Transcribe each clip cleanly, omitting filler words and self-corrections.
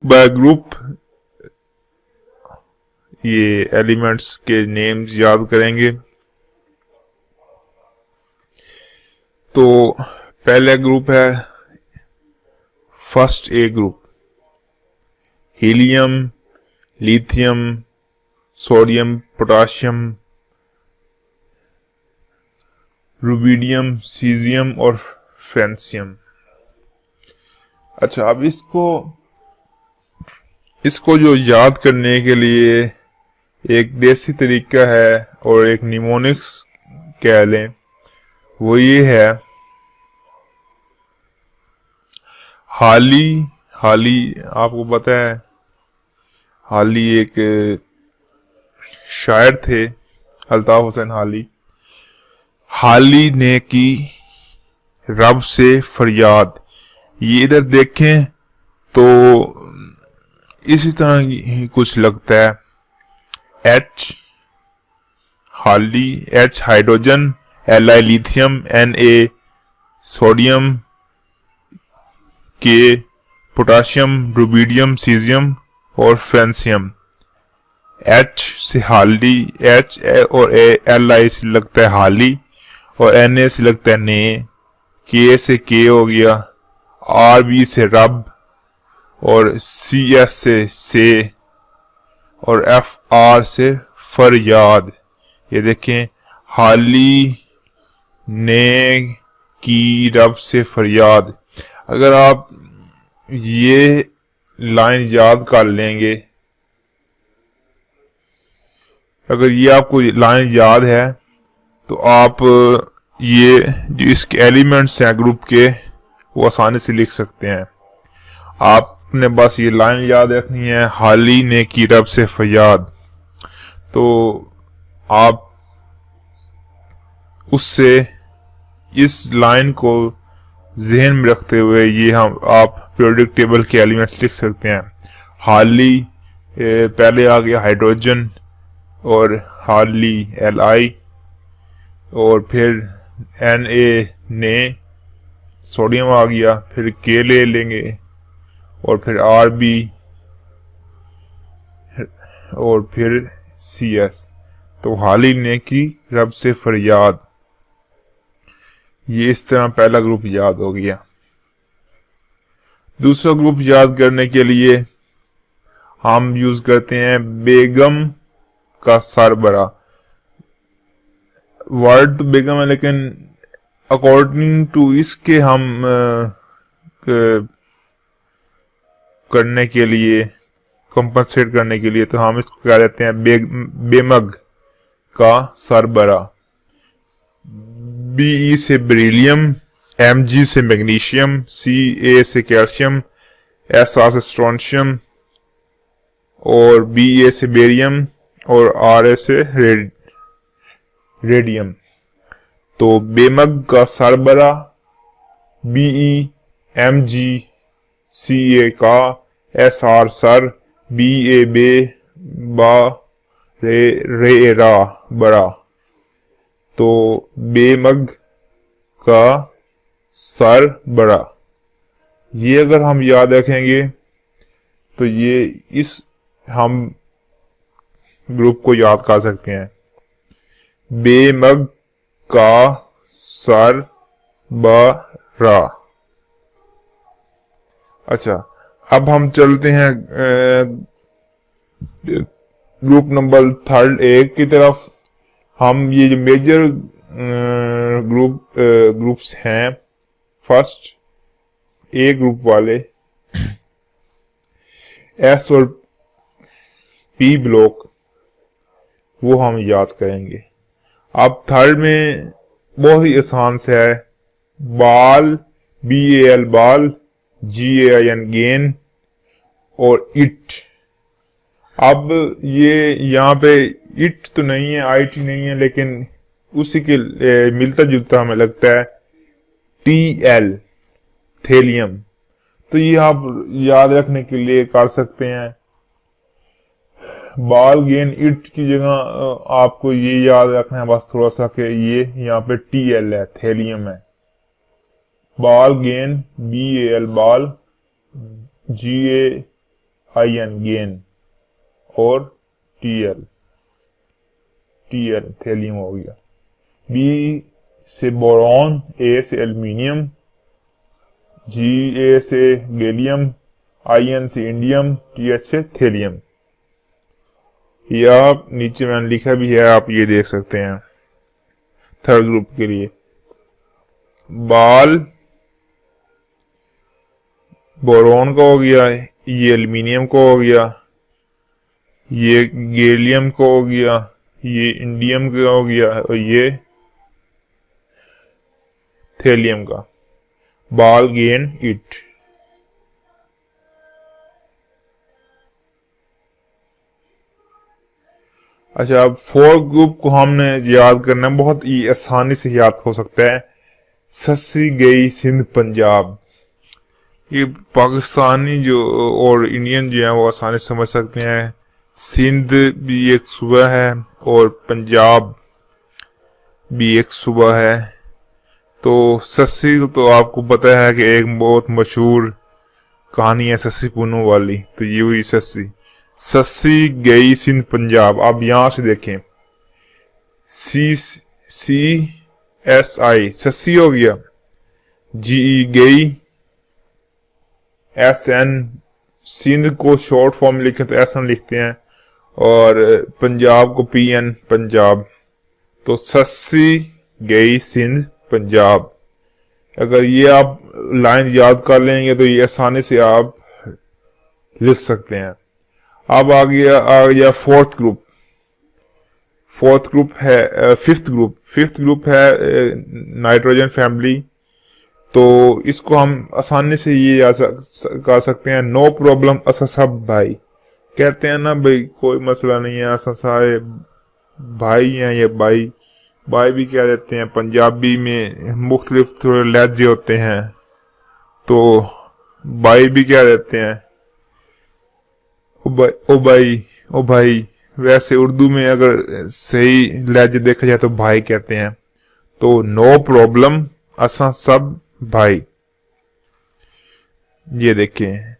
Bye group ये elements के names याद करेंगे। तो पहला ग्रुप है first A group, helium, lithium, sodium, potassium, rubidium, caesium और फ्रांसियम। अच्छा, अब इसको जो याद करने के लिए एक देसी तरीका है और एक निमोनिक्स कह लें, वो ये है हाली। आपको पता है हाली एक शायर थे, अल्ताफ हुसैन हाली। हाली ने की रब से फरियाद, ये इधर देखें तो इसी तरह ही कुछ लगता है। एच हाली, H hydrogen, Li lithium, Na sodium, के पोटाशियम, रुबिडियम, सीजियम और फ्रांसियम। H से हाली, H और Li से लगता है हाली और Na से लगता है ने, K से के हो गया, Rb से रब और Cs से और Fr से फरियाद। ये देखें, हाली ने की रब से फरियाद। अगर आप ये लाइन याद कर लेंगे, अगर ये आपको लाइन याद है तो आप ये जो इसके एलिमेंट्स हैं ग्रुप के वो आसानी से लिख सकते हैं। आपने बस ये लाइन याद रखनी है, हाली ने की रब से फरियाद। तो आप उससे इस लाइन को जहन में रखते हुए ये आप पीरियोडिक टेबल के एलिमेंट्स लिख सकते हैं। हाली पहले आ गया हाइड्रोजन और हाली Li, और फिर Na ने, सोडियम आ गया, फिर K ले लेंगे और फिर Rb और फिर Cs। तो हाली ने की रब से फरियाद। ये इस तरह पहला ग्रुप याद हो गया। दूसरा ग्रुप याद करने के लिए हम यूज करते हैं बेगम का सरबरा। वर्ड तो बेगम है, लेकिन अकॉर्डिंग टू इसके हम करने के लिए, कंपनसेट करने के लिए, तो हम इसको क्या देते हैं बेमग का सरबरा। Be से बेरिलियम, Mg से मैग्नीशियम, Ca से कैल्शियम, Sr से स्ट्रोंशियम और Ba से बेरियम और Ra से रेडियम। तो बेमग का सरबरा Be, Mg, Ca का, Sr सर, Ba बा, रा बड़ा। तो बेमग का सर बड़ा, ये अगर हम याद रखेंगे तो ये इस हम ग्रुप को याद कर सकते हैं। बेमग का सर बड़ा। अच्छा, अब हम चलते हैं ग्रुप नंबर थर्ड ए की तरफ। हम ये जो मेजर ग्रुप्स हैं, फर्स्ट ए ग्रुप वाले एस और पी ब्लॉक, वो हम याद करेंगे। अब थर्ड में बहुत ही आसान से है, बाल, BAL बाल, GAIN गेन और इट। अब ये यहाँ पे इट तो नहीं है, IT नहीं है, लेकिन उसी के मिलता जुलता हमें लगता है TL, थेलियम। तो ये आप याद रखने के लिए कर सकते हैं। बाल गेन इट की जगह आपको ये याद रखना है बस थोड़ा सा कि ये यहाँ पे TL है, थेलियम है। बाल गेन BAL बाल, आयन गेन और टीएल थैलियम हो गया। बी से बोरॉन, ए से एल्यूमिनियम, ए से गैलियम, आयन से इंडियम, टीएच से थैलियम। ये आप नीचे मैंने लिखा भी है, आप ये देख सकते हैं। थर्ड ग्रुप के लिए बाल बोरॉन का हो गया, ये एल्यूमिनियम का हो गया, ये गैलियम का हो गया, ये इंडियम का हो गया और ये थैलियम का। बाल गेन इट। अच्छा, अब फोर्थ ग्रुप को हमने याद करना बहुत ही आसानी से याद हो सकता है। सस्सी गई सिंध पंजाब। ये पाकिस्तानी जो और इंडियन जो है वो आसानी से समझ सकते हैं। सिंध भी एक सूबा है और पंजाब भी एक सूबा है। तो सस्सी तो आपको पता है कि एक बहुत मशहूर कहानी है सस्सी पुन्नू वाली, तो ये हुई सस्सी। सस्सी गई सिंध पंजाब। आप यहां से देखें, CSI सस्सी हो गया, GE गई, SN सिंध को शॉर्ट फॉर्म लिखे तो SN लिखते हैं और पंजाब को PN पंजाब। तो सस्सी गई सिंध पंजाब। अगर ये आप लाइन याद कर लेंगे तो ये आसानी से आप लिख सकते हैं। अब आ गया फोर्थ ग्रुप। फिफ्थ ग्रुप है नाइट्रोजन फैमिली। तो इसको हम आसानी से ये याद कर सकते हैं, नो प्रॉब्लम असा सब भाई। कहते हैं ना भाई कोई मसला नहीं है, असा सारे भाई हैं। ये भाई भी कह देते हैं। पंजाबी में मुख्तलिफ थोड़े लहजे होते हैं तो भाई भी कह देते हैं। ओ भाई। वैसे उर्दू में अगर सही लहजे देखा जाए तो भाई कहते हैं। तो नो प्रॉब्लम असा सब भाई। ये देखें,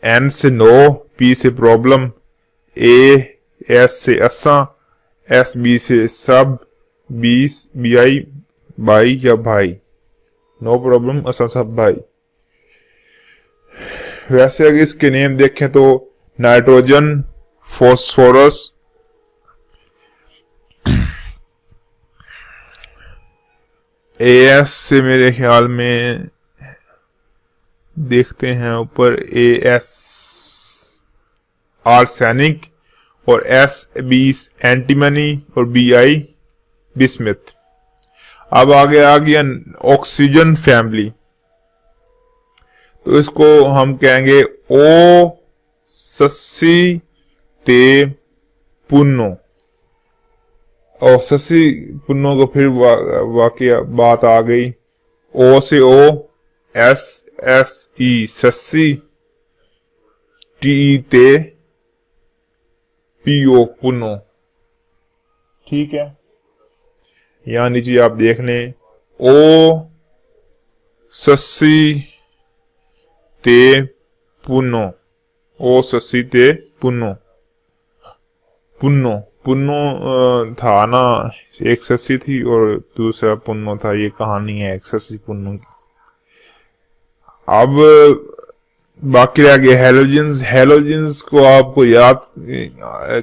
N से नो, P से प्रॉब्लम, S से असा, SB से सब, BI भाई या भाई। नो प्रॉब्लम असा सब भाई। वैसे अगर इसके नेम देखें तो नाइट्रोजन, फॉस्फोरस, AS से मेरे ख्याल में देखते हैं ऊपर, AS आर्सेनिक और SB एंटीमनी और BI बिस्मिथ। अब आ गया ऑक्सीजन फैमिली। तो इसको हम कहेंगे ओ सस्सी ते पुन्नो। और सस्सी पुन्नो को फिर वाकई बात आ गई। ओ से ओ, SSE सस्सी, TE ते PO पुन्नो। ठीक है, यहां नीचे आप देख लें, ओ सस्सी ते पुन्नो, ओ सस्सी ते पुन्नो। पुन्नो था ना, एक सस्सी थी और दूसरा पुन्नो था। ये कहानी है एक सस्सी पुन्नो की। अब बाकी रह गए हेलोजेंस को आपको याद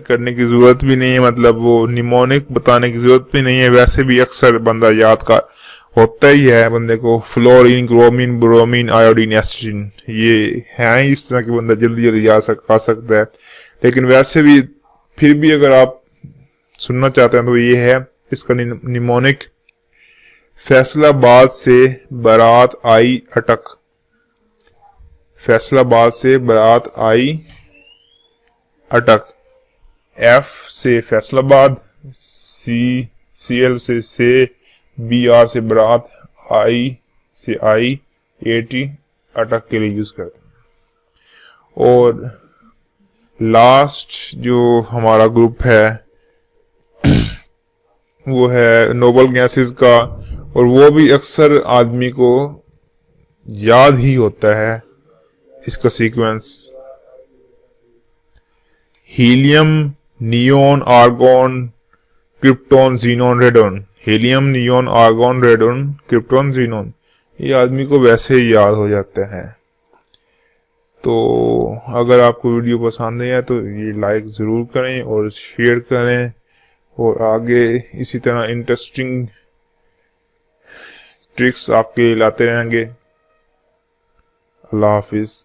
करने की जरूरत भी नहीं है, मतलब वो निमोनिक बताने की जरूरत भी नहीं है। वैसे भी अक्सर बंदा याद का होता ही है बंदे को। फ्लोरीन, क्रोमीन, ब्रोमीन, आयोडीन, एस्ट्रीन, ये है इस तरह के बंदा जल्दी याद कर सकता है। लेकिन वैसे भी फिर भी अगर आप सुनना चाहते हैं तो ये है इसका निमोनिक। फैसलाबाद से बारात आई अटक। फैसलाबाद से बारात आई अटक। F से फैसलाबाद, CL से BR से बारात, I से AT अटक के लिए यूज करते हैं। और लास्ट जो हमारा ग्रुप है वो है नोबल गैसेस का, और वो भी अक्सर आदमी को याद ही होता है इसका sequence. Helium, neon, argon, krypton, xenon, radon. Helium, neon, argon, radon, krypton, xenon, ये आदमी को वैसे ही याद हो जाते हैं। तो अगर आपको वीडियो पसंद आया तो ये लाइक ज़रूर करें और शेयर करें, और आगे इसी तरह इंटरेस्टिंग ट्रिक्स आपके लाते रहेंगे। अल्लाह हाफिज़।